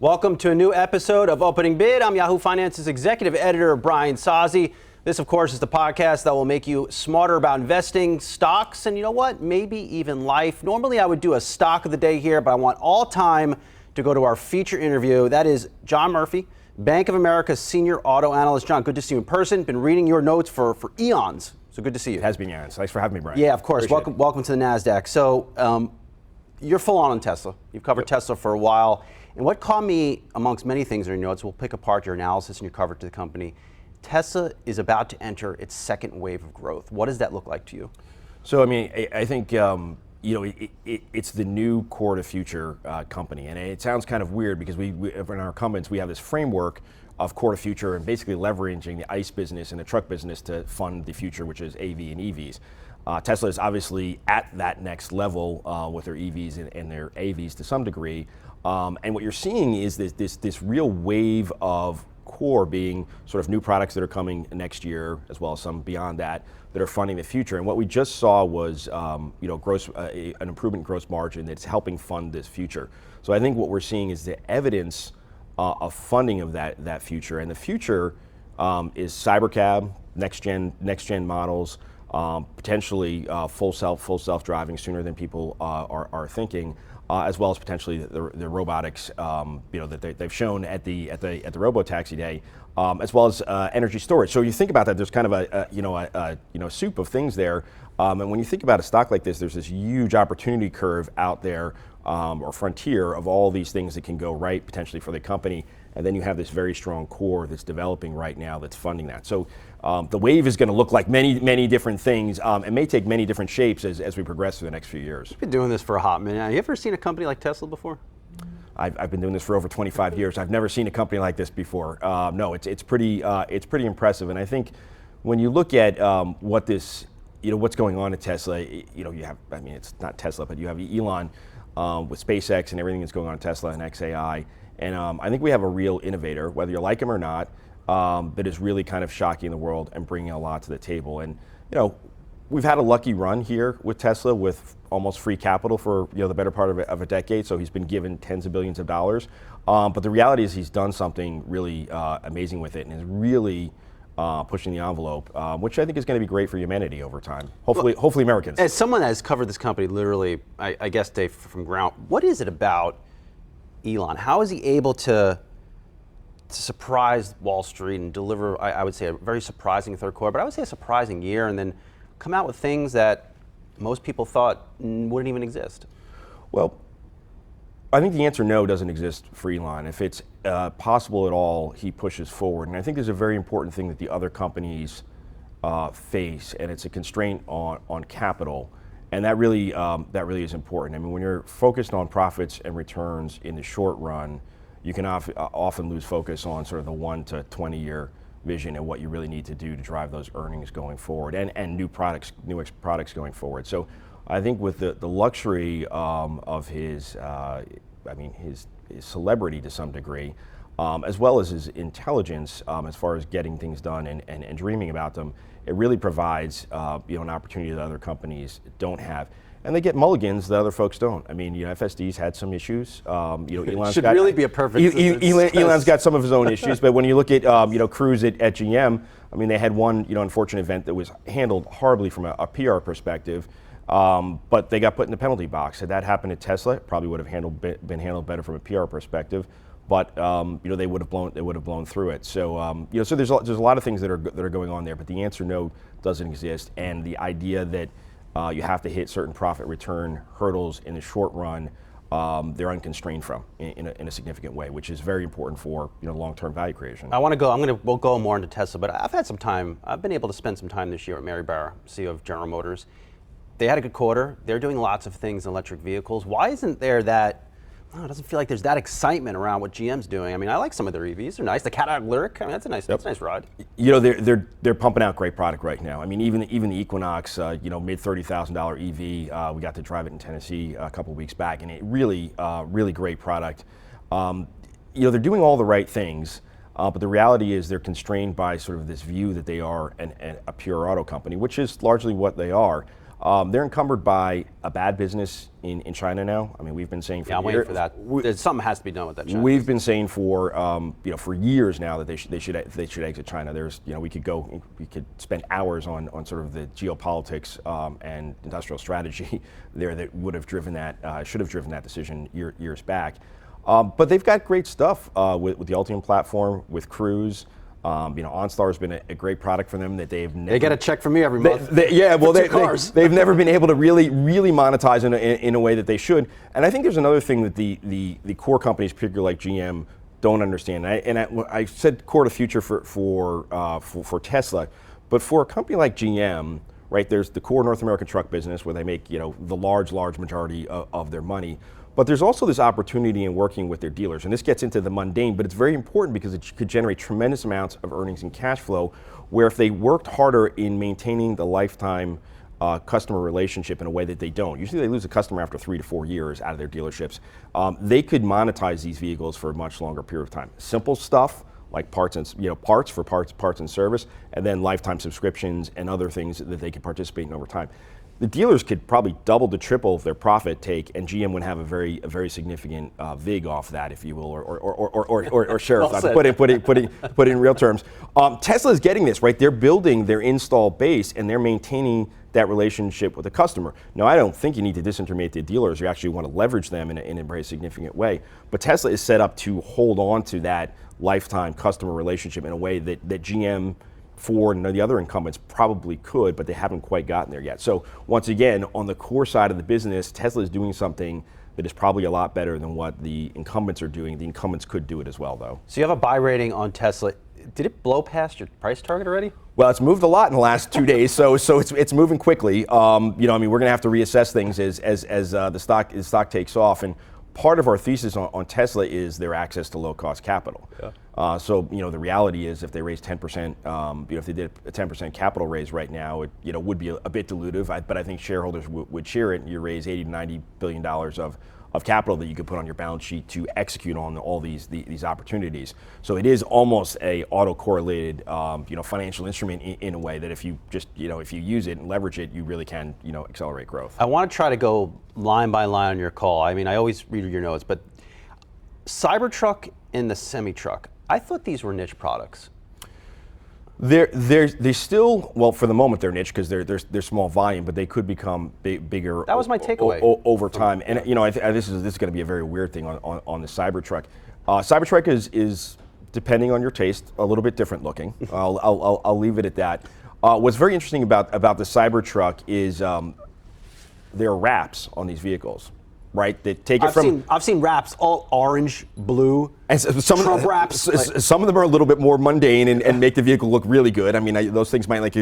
Welcome to a new episode of Opening Bid. I'm Yahoo Finance's executive editor, Brian Sozzi. This, of course, is the podcast that will make you smarter about investing, stocks, and you know what? Maybe even life. Normally, I would do a stock of the day here, but I want all time to go to our feature interview. That is John Murphy, Bank of America's senior auto analyst. John, good to see you in person. Been reading your notes for eons, so good to see you. It has been eons. Thanks for having me, Brian. Yeah, of course. Welcome to the NASDAQ. So you're full on Tesla. You've covered Tesla for a while. And what caught me, amongst many things in your notes, we'll pick apart your analysis and your coverage to the company. Tesla is about to enter its second wave of growth. What does that look like to you? So, I mean, I think, it's the new core to future company. And it sounds kind of weird because we in our comments, we have this framework of core to future and basically leveraging the ICE business and the truck business to fund the future, which is AV and EVs. Tesla is obviously at that next level with their EVs and their AVs to some degree. And what you're seeing is this real wave of core being sort of new products that are coming next year, as well as some beyond that are funding the future. And what we just saw was an improvement in gross margin that's helping fund this future. So I think what we're seeing is the evidence of funding of that future. And the future is cybercab, next gen models, potentially full self-driving sooner than people are thinking. As well as potentially the robotics, that they've shown at the Robotaxi day, as well as energy storage. So you think about that, there's kind of a soup of things there. And when you think about a stock like this, there's this huge opportunity curve out there, or frontier of all these things that can go right potentially for the company. And then you have this very strong core that's developing right now that's funding that. So the wave is going to look like many different things. It may take many different shapes as we progress through the next few years. You've been doing this for a hot minute. Have you ever seen a company like Tesla before? I've been doing this for over 25 years. I've never seen a company like this before. No, it's pretty impressive. And I think when you look at what's going on at Tesla, it's not Tesla, but you have Elon with SpaceX and everything that's going on at Tesla and XAI. And I think we have a real innovator, whether you like him or not, that is really kind of shocking the world and bringing a lot to the table. And we've had a lucky run here with Tesla with almost free capital for the better part of a decade. So he's been given tens of billions of dollars. But the reality is he's done something really amazing with it and is really pushing the envelope, which I think is going to be great for humanity over time. Hopefully Americans. As someone that has covered this company literally, I guess, Dave, from ground, what is it about Elon? How is he able to surprise Wall Street and deliver, I would say, a very surprising third quarter, but I would say a surprising year, and then come out with things that most people thought wouldn't even exist? Well, I think the answer no doesn't exist for Elon. If it's possible at all, he pushes forward. And I think there's a very important thing that the other companies face, and it's a constraint on capital. And that really is important. I mean, when you're focused on profits and returns in the short run, you can often lose focus on sort of the 1 to 20 year vision and what you really need to do to drive those earnings going forward and new products going forward. So I think with the luxury of his celebrity to some degree, as well as his intelligence as far as getting things done and dreaming about them, it really provides an opportunity that other companies don't have. And they get mulligans that other folks don't. I mean, FSD's had some issues. Elon's should really be a perfect. Elon's got some of his own issues, but when you look at Cruise at GM, I mean, they had one unfortunate event that was handled horribly from a PR perspective, but they got put in the penalty box. Had that happened at Tesla, it probably would have been handled better from a PR perspective. But they would have blown through it. So so there's a lot of things that are going on there. But the answer no doesn't exist, and the idea that you have to hit certain profit return hurdles in the short run, they're unconstrained from in a significant way, which is very important for long-term value creation. We'll go more into Tesla, but I've been able to spend some time this year with Mary Barra, CEO of General Motors. They had a good quarter. They're doing lots of things in electric vehicles. Why isn't there that? It doesn't feel like there's that excitement around what GM's doing. I mean, I like some of their EVs. They're nice. The Cadillac Lyric, I mean, that's a nice ride. They're pumping out great product right now. I mean, even the Equinox, mid $30,000 EV. We got to drive it in Tennessee a couple weeks back, and it really great product. They're doing all the right things, but the reality is they're constrained by sort of this view that they are a pure auto company, which is largely what they are. They're encumbered by a bad business in China now. I mean, we've been saying for I'm years. waiting for that. Something has to be done with that China. We've been saying for for years now that they should exit China. There's we could spend hours on sort of the geopolitics and industrial strategy there that would have driven that should have driven that decision years back. But they've got great stuff with the Ultium platform, with Cruise. OnStar has been a great product for them that they've never. They get a check from me every month. They've never been able to really monetize in a way that they should. And I think there's another thing that the core companies, particularly like GM, don't understand. I said core to future for Tesla, but for a company like GM, right? There's the core North American truck business where they make the large majority of their money. But there's also this opportunity in working with their dealers, and this gets into the mundane, but it's very important because it could generate tremendous amounts of earnings and cash flow, where if they worked harder in maintaining the lifetime customer relationship in a way that they don't. Usually they lose a customer after 3 to 4 years out of their dealerships. They could monetize these vehicles for a much longer period of time. Simple stuff like parts and parts and service, and then lifetime subscriptions and other things that they could participate in over time. The dealers could probably double to triple their profit take, and GM would have a very significant vig off that, if you will, or share. Well put it in real terms. Tesla is getting this right. They're building their install base, and they're maintaining that relationship with the customer. Now, I don't think you need to disintermediate the dealers. You actually want to leverage them in a very significant way. But Tesla is set up to hold on to that lifetime customer relationship in a way that GM, Ford, and the other incumbents probably could, but they haven't quite gotten there yet. So once again, on the core side of the business, Tesla is doing something that is probably a lot better than what the incumbents are doing. The incumbents could do it as well, though. So you have a buy rating on Tesla. Did it blow past your price target already? Well, it's moved a lot in the last 2 days, so it's moving quickly. We're going to have to reassess things as the stock takes off. And part of our thesis on Tesla is their access to low-cost capital. Yeah. The reality is if they raise 10%, if they did a 10% capital raise right now, it would be a bit dilutive. But I think shareholders would cheer it. You raise $80 to $90 billion of capital that you could put on your balance sheet to execute on all these opportunities. So it is almost a auto-correlated, financial instrument in a way that if you just, if you use it and leverage it, you really can, accelerate growth. I want to try to go line by line on your call. I mean, I always read your notes, but Cybertruck and the semi-truck, I thought these were niche products. They still, well, for the moment they're niche because they're small volume, but they could become bigger. That was my takeaway over time. And this is going to be a very weird thing on the Cybertruck. Cybertruck is depending on your taste a little bit different looking. I'll leave it at that. What's very interesting about the Cybertruck is there are wraps on these vehicles. Right, they take it I've seen wraps all orange, blue. And Trump wraps. Some of them are a little bit more mundane and make the vehicle look really good. I mean, those things might make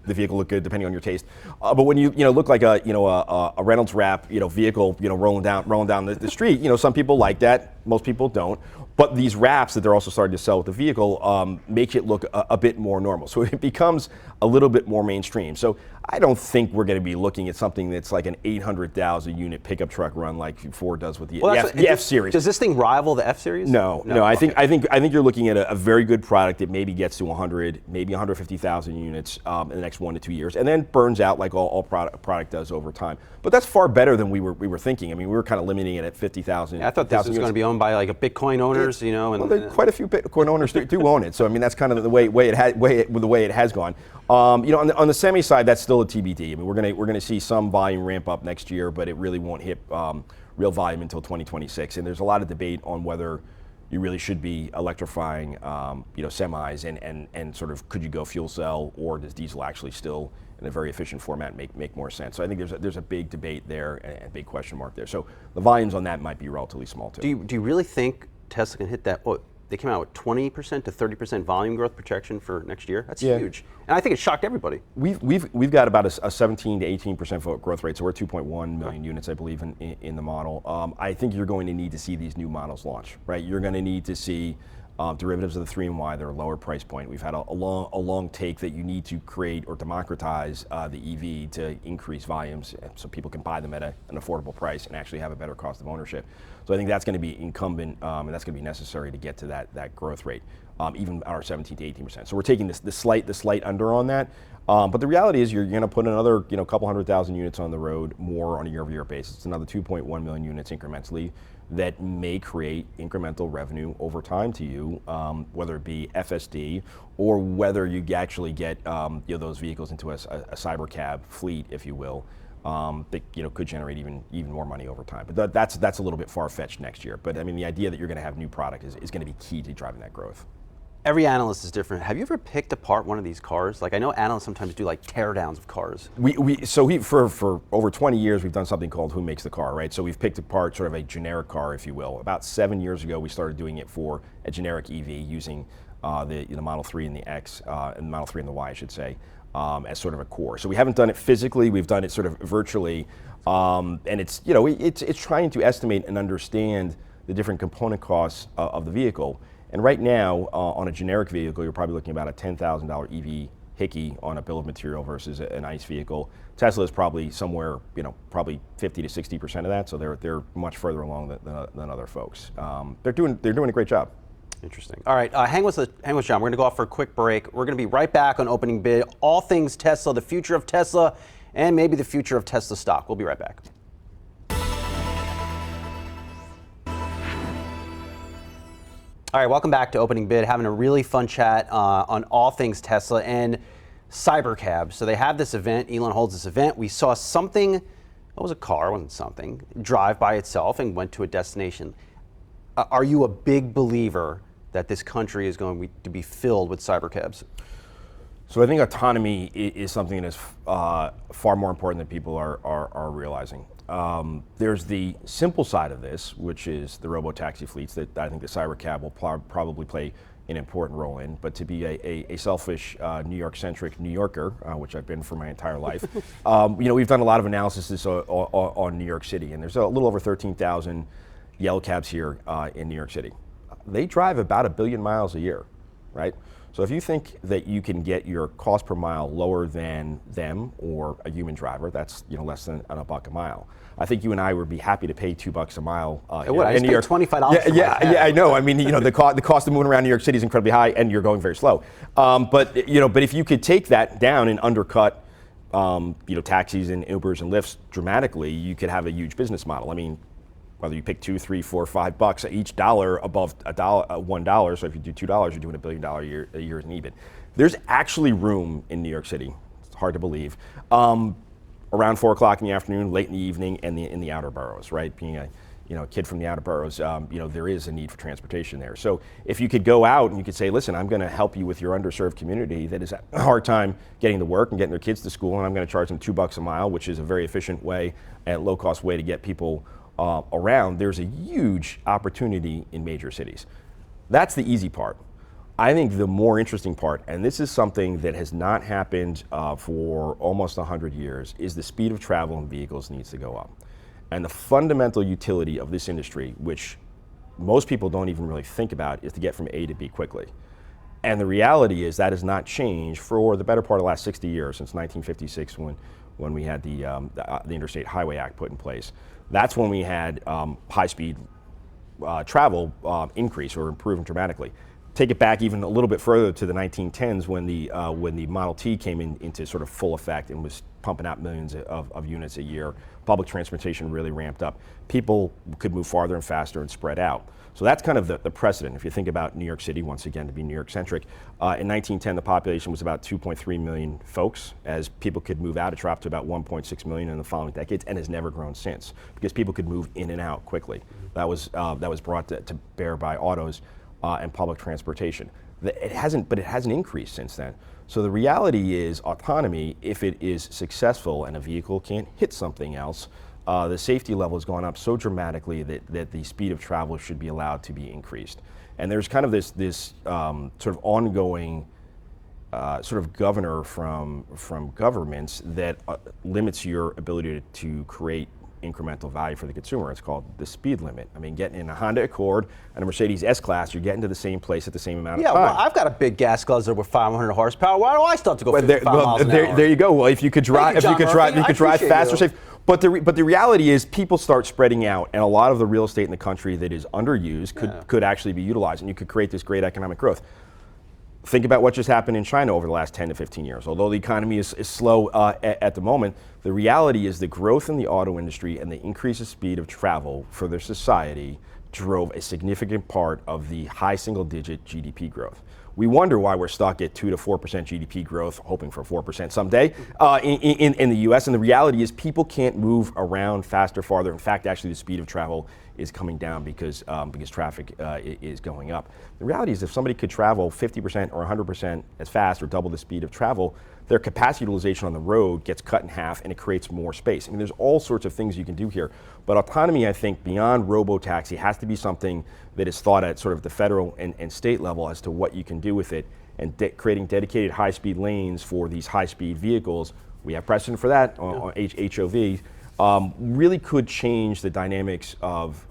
the vehicle look good depending on your taste. But when you look like a Reynolds wrap vehicle rolling down the street, some people like that. Most people don't. But these wraps that they're also starting to sell with the vehicle make it look a bit more normal. So it becomes a little bit more mainstream. So I don't think we're going to be looking at something that's like an 800,000 unit pickup truck run like Ford does with the F-Series. Does this thing rival the F-Series? No. I think you're looking at a very good product that maybe gets to 100, maybe 150,000 units in the next 1 to 2 years, and then burns out like all product does over time. But that's far better than we were thinking. I mean, we were kind of limiting it at 50,000. I thought this was going to be owned by like a Bitcoin owners, quite a few Bitcoin owners do own it. So I mean, that's kind of the way it has gone. On the semi side, that's still a TBD. I mean, we're gonna see some volume ramp up next year, but it really won't hit real volume until 2026. And there's a lot of debate on whether you really should be electrifying, semis and sort of could you go fuel cell, or does diesel actually still in a very efficient format make more sense? So I think there's a big debate there and a big question mark there. So the volumes on that might be relatively small too. Do you really think Tesla can hit that? They came out with 20% to 30% volume growth projection for next year. That's huge, and I think it shocked everybody. We've got about a 17 to 18% growth rate, so we're 2.1 million units, I believe, in the model. I think you're going to need to see these new models launch, right? You're going to need to see derivatives of the 3 and Y that are lower price point. We've had a long take that you need to create or democratize the EV to increase volumes so people can buy them at an affordable price and actually have a better cost of ownership. So I think that's going to be incumbent and that's going to be necessary to get to that growth rate. even our 17 to 18%. So we're taking the slight under on that. But the reality is you're going to put another couple 100,000 units on the road more on a year-over-year basis. It's another 2.1 million units incrementally that may create incremental revenue over time to you, whether it be FSD or whether you actually get those vehicles into a cyber cab fleet, if you will, that could generate even more money over time. But that's a little bit far-fetched next year. But I mean, the idea that you're going to have new product is going to be key to driving that growth. Every analyst is different. Have you ever picked apart one of these cars? Like, I know analysts sometimes do like teardowns of cars. For over 20 years, we've done something called Who Makes the Car, right? So we've picked apart sort of a generic car, if you will. About 7 years ago, we started doing it for a generic EV using the Model 3 and the X, and the Model 3 and the Y, I should say, as sort of a core. So we haven't done it physically, we've done it sort of virtually, and it's trying to estimate and understand the different component costs of the vehicle. And right now, on a generic vehicle, you're probably looking about a $10,000 EV hickey on a bill of material versus an ICE vehicle. Tesla is probably somewhere, probably 50 to 60% of that. So they're much further along than other folks. They're doing a great job. Interesting. All right, hang with John. We're going to go off for a quick break. We're going to be right back on Opening Bid. All things Tesla, the future of Tesla, and maybe the future of Tesla stock. We'll be right back. All right, welcome back to Opening Bid. Having a really fun chat on all things Tesla and Cybercab. So they have this event. Elon holds this event. We saw something. It was a car, wasn't something. Drive by itself and went to a destination. Are you a big believer that this country is going to be filled with cybercabs? So I think autonomy is something that's far more important than people are realizing. There's the simple side of this, which is the robo-taxi fleets that I think the cybercab will probably play an important role in. But to be a selfish New York-centric New Yorker, which I've been for my entire life, we've done a lot of analysis on New York City, and there's a little over 13,000 yellow cabs here in New York City. They drive about 1 billion miles a year, right? So if you think that you can get your cost per mile lower than them or a human driver, that's less than $1 a mile. I think you and I would be happy to pay $2 a mile in New York. $25. Yeah, I know. I mean, the cost of moving around New York City is incredibly high, and you're going very slow. But if you could take that down and undercut, taxis and Ubers and Lyfts dramatically, you could have a huge business model. I mean, whether you pick $2, $3, $4, $5, each dollar above $1. So if you do $2, you're doing $1 billion a year in EBIT. There's actually room in New York City. It's hard to believe. Around 4 o'clock in the afternoon, late in the evening, and in the outer boroughs, right? Being a kid from the outer boroughs, there is a need for transportation there. So if you could go out and you could say, listen, I'm going to help you with your underserved community that is a hard time getting to work and getting their kids to school, and I'm going to charge them $2 a mile, which is a very efficient way and low cost way to get people around. There's a huge opportunity in major cities. That's the easy part. I think the more interesting part, and this is something that has not happened for almost 100 years, is the speed of travel in vehicles needs to go up. And the fundamental utility of this industry, which most people don't even really think about, is to get from A to B quickly. And the reality is that has not changed for the better part of the last 60 years, since 1956 when we had the Interstate Highway Act put in place. That's when we had high-speed travel increase or improve dramatically. Take it back even a little bit further to the 1910s when the Model T came into sort of full effect and was pumping out millions of units a year. Public transportation really ramped up. People could move farther and faster and spread out. So that's kind of the precedent. If you think about New York City, once again, to be New York-centric, in 1910 the population was about 2.3 million folks. As people could move out, it dropped to about 1.6 million in the following decades and has never grown since because people could move in and out quickly. That was brought to bear by autos and public transportation. It hasn't increased since then. So the reality is autonomy, if it is successful and a vehicle can't hit something else, the safety level has gone up so dramatically that the speed of travel should be allowed to be increased. And there's kind of this sort of ongoing sort of governor from governments that limits your ability to create incremental value for the consumer. It's called the speed limit. I mean, getting in a Honda Accord and a Mercedes S-Class, you're getting to the same place at the same amount of time. Yeah, well, I've got a big gas guzzler with 500 horsepower. Why do I still have to go 55 miles an hour? There you go. Well, if you could drive, faster, safe. But the reality is, people start spreading out, and a lot of the real estate in the country that is underused could actually be utilized, and you could create this great economic growth. think about what just happened in China over the last 10 to 15 years. Although the economy is slow at the moment, the reality is the growth in the auto industry and the increase of speed of travel for their society drove a significant part of the high single-digit GDP growth. We wonder why we're stuck at 2 to 4% GDP growth, hoping for 4% someday in the US. And the reality is people can't move around faster, farther. In fact, actually the speed of travel is coming down because traffic is going up. The reality is if somebody could travel 50% or 100% as fast or double the speed of travel, their capacity utilization on the road gets cut in half and it creates more space. I mean, there's all sorts of things you can do here. But autonomy, I think, beyond robo-taxi has to be something that is thought at sort of the federal and state level as to what you can do with it, and creating dedicated high-speed lanes for these high-speed vehicles. We have precedent for that on HOV. Really could change the dynamics of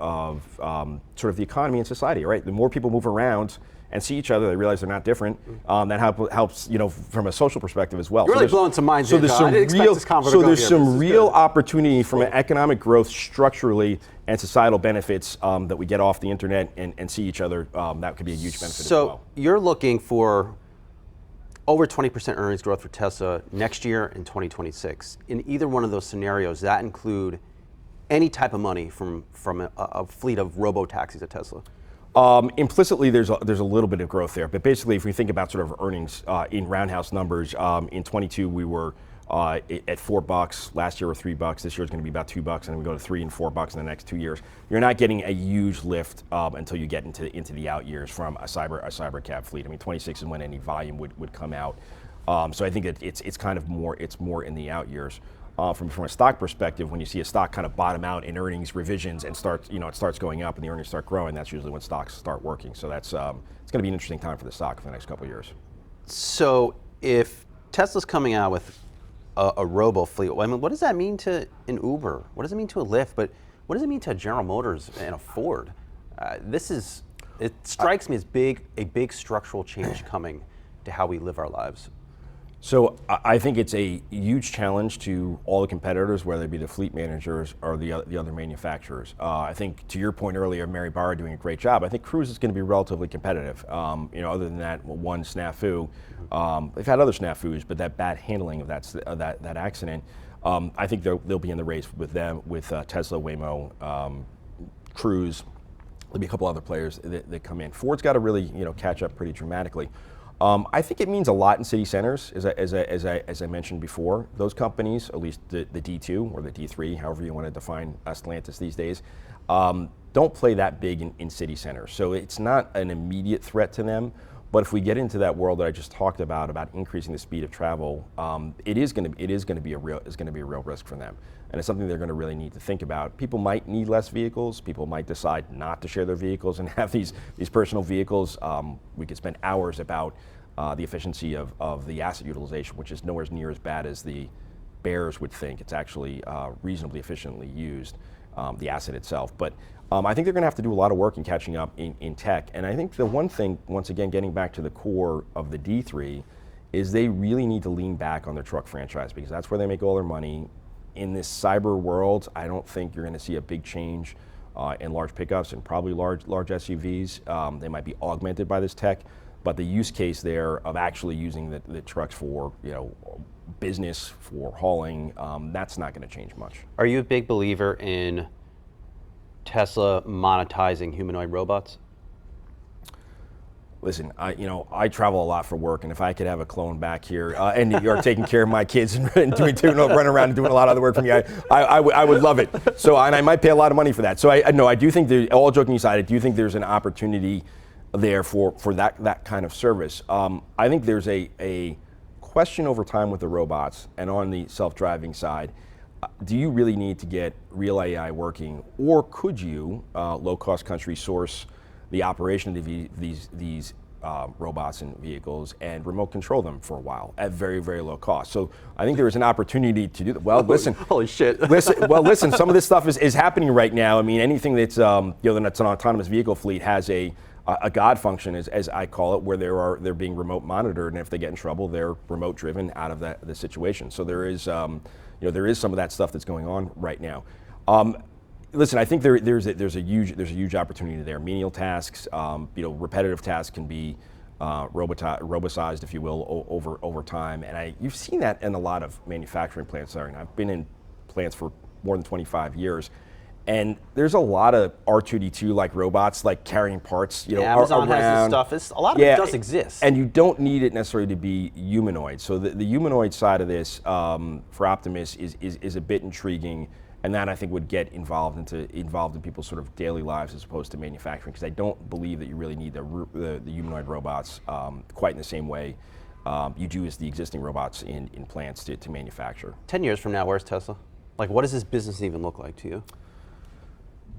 sort of the economy and society, right? The more people move around and see each other, they realize they're not different. That helps, from a social perspective as well. You're really blowing some minds. So there's some real opportunity from an economic growth structurally and societal benefits that we get off the internet and see each other. That could be a huge benefit as well. So you're looking for over 20% earnings growth for Tesla next year in 2026. In either one of those scenarios, that include any type of money from a fleet of robo-taxis at Tesla? Implicitly, there's a little bit of growth there, but basically, if we think about sort of earnings in roundhouse numbers, in 22 we were at $4. Last year, we're $3. This year is going to be about $2, and then we go to $3 and $4 in the next 2 years. You're not getting a huge lift until you get into the out years from a cyber cab fleet. I mean, 26 is when any volume would come out. So I think it's kind of more in the out years. From a stock perspective, when you see a stock kind of bottom out in earnings revisions and it starts going up and the earnings start growing, that's usually when stocks start working. So that's it's going to be an interesting time for the stock for the next couple of years. So if Tesla's coming out with a robo fleet, I mean, what does that mean to an Uber? What does it mean to a Lyft? But what does it mean to a General Motors and a Ford? It strikes me as a big structural change coming to how we live our lives. So I think it's a huge challenge to all the competitors, whether it be the fleet managers or the other manufacturers. I think to your point earlier, Mary Barra doing a great job. I think Cruise is going to be relatively competitive. Other than that one snafu, they've had other snafus, but that bad handling of that accident, I think they'll be in the race with them, with Tesla, Waymo, Cruise. There'll be a couple other players that come in. Ford's got to really catch up pretty dramatically. I think it means a lot in city centers, as I mentioned before. Those companies, at least the D2 or the D3, however you want to define Stellantis these days, don't play that big in city centers. So it's not an immediate threat to them. But if we get into that world that I just talked about increasing the speed of travel, it is going to be a real risk for them, and it's something they're going to really need to think about. People might need less vehicles. People might decide not to share their vehicles and have these personal vehicles. We could spend hours about the efficiency of the asset utilization, which is nowhere near as bad as the bears would think. It's actually reasonably efficiently used, the asset itself. But I think they're going to have to do a lot of work in catching up in tech. And I think the one thing, once again, getting back to the core of the D3, is they really need to lean back on their truck franchise, because that's where they make all their money. In this cyber world, I don't think you're going to see a big change in large pickups and probably large SUVs. They might be augmented by this tech, but the use case there of actually using the trucks for business, for hauling, that's not going to change much. Are you a big believer in Tesla monetizing humanoid robots? Listen, I travel a lot for work, and if I could have a clone back here in New York taking care of my kids and running around and doing a lot of other work for me, I would love it. So, and I might pay a lot of money for that. So I do think, all joking aside, I do think there's an opportunity there for that kind of service. I think there's a question over time with the robots and on the self-driving side. Do you really need to get real AI working, or could you, low-cost country, source the operation of these robots and vehicles and remote control them for a while at very, very low cost? So I think there is an opportunity to do that. Well, listen. Holy shit. Listen, some of this stuff is happening right now. I mean, anything that's that's an autonomous vehicle fleet has a God function, as I call it, where they're being remote monitored, and if they get in trouble, they're remote driven out of the situation. So there is there is some of that stuff that's going on right now. Listen, I think there's a huge opportunity there. Menial tasks, repetitive tasks can be robotized, if you will, over time. And you've seen that in a lot of manufacturing plants. I've been in plants for more than 25 years. And there's a lot of R2D2 like robots, like carrying parts, Amazon around. has this stuff. A lot of it does exist. And you don't need it necessarily to be humanoid. So the humanoid side of this for Optimus is a bit intriguing, and that I think would get involved in people's sort of daily lives as opposed to manufacturing, because I don't believe that you really need the humanoid robots quite in the same way you do as the existing robots in plants to manufacture. 10 years from now, where's Tesla? Like, what does this business even look like to you?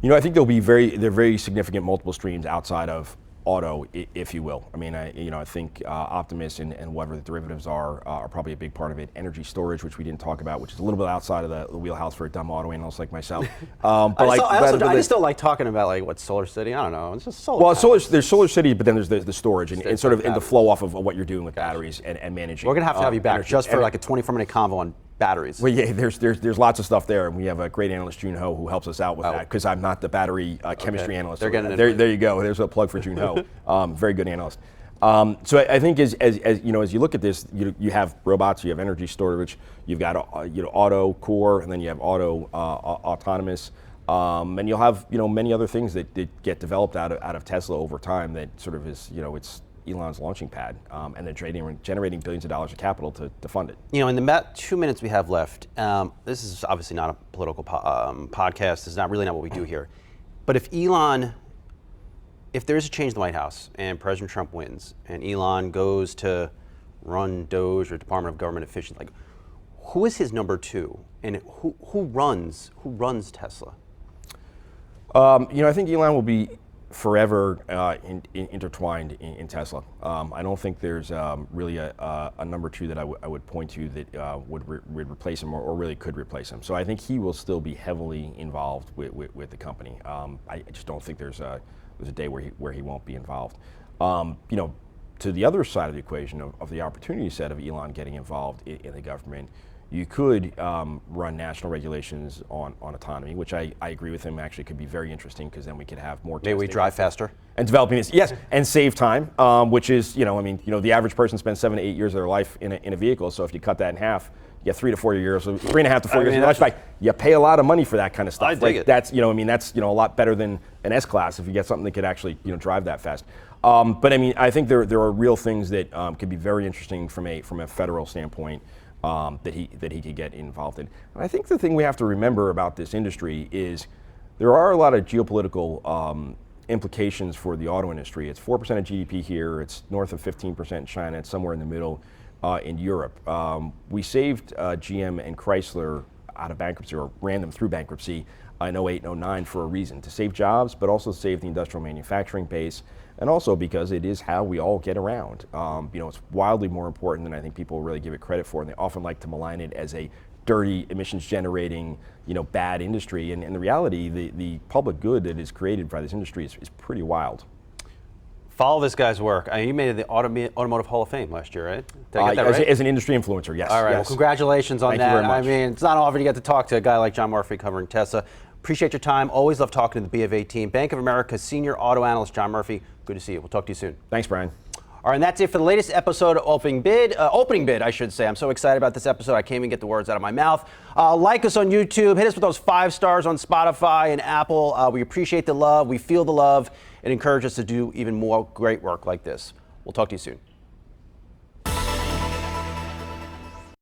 I think there'll be very significant multiple streams outside of auto, if you will. I mean, I think Optimus and whatever the derivatives are probably a big part of it. Energy storage, which we didn't talk about, which is a little bit outside of the wheelhouse for a dumb auto analyst like myself. I just don't like talking about like what Solar City. I don't know. It's just solar. Well, there's Solar City, but then there's the storage and sort of in the flow off of what you're doing with batteries and managing. We're gonna have you back just for like a 24-minute convo on batteries. Well, yeah, there's lots of stuff there, and we have a great analyst, Jun Ho, who helps us out with that, because I'm not the battery chemistry analyst. They're getting there you go. There's a plug for Jun Ho. Very good analyst. So I think as you look at this, you have robots, you have energy storage, you've got auto core, and then you have auto autonomous, and you'll have many other things that get developed out of Tesla over time that sort of is it's Elon's launching pad, and then generating billions of dollars of capital to fund it. In the about 2 minutes we have left, this is obviously not a political podcast. This is not what we do here. But if there's a change in the White House and President Trump wins, and Elon goes to run DOGE or Department of Government Efficiency, like, who is his number two, and who runs Tesla? I think Elon will be forever intertwined in Tesla. I don't think there's really a number two that I would point to that would replace him or really could replace him. So I think he will still be heavily involved with the company. I just don't think there's a day where he won't be involved. To the other side of the equation of the opportunity set of Elon getting involved in the government, you could run national regulations on autonomy, which I agree with him actually could be very interesting, because then we could have more. Maybe we drive faster. And developing this, yes, and save time, which is, the average person spends 7 to 8 years of their life in a vehicle. So if you cut that in half, you get 3 to 4 years, 3.5 to 4 years of your life. You pay a lot of money for that kind of stuff. I dig it. That's, that's a lot better than an S-Class if you get something that could actually, drive that fast. But I think there are real things that could be very interesting from a federal standpoint. That he could get involved in. And I think the thing we have to remember about this industry is there are a lot of geopolitical implications for the auto industry. It's 4% of GDP here. It's north of 15% in China. It's somewhere in the middle in Europe. We saved GM and Chrysler out of bankruptcy, or ran them through bankruptcy in 08 and 09 for a reason, to save jobs, but also save the industrial manufacturing base, and also because it is how we all get around. It's wildly more important than I think people really give it credit for, and they often like to malign it as a dirty, emissions-generating, bad industry. And in the reality, the public good that is created by this industry is pretty wild. Follow this guy's work. You made it the Automotive Hall of Fame last year, right? Did I get that right? As an industry influencer, yes. All right, well, congratulations on that. Thank you very much. I mean, it's not often you get to talk to a guy like John Murphy covering Tesla. Appreciate your time. Always love talking to the BofA team. Bank of America's senior auto analyst, John Murphy. Good to see you. We'll talk to you soon. Thanks, Brian. All right, and that's it for the latest episode of Opening Bid, I should say. I'm so excited about this episode, I can't even get the words out of my mouth. Like us on YouTube. Hit us with those 5 stars on Spotify and Apple. We appreciate the love. We feel the love. It encourages us to do even more great work like this. We'll talk to you soon.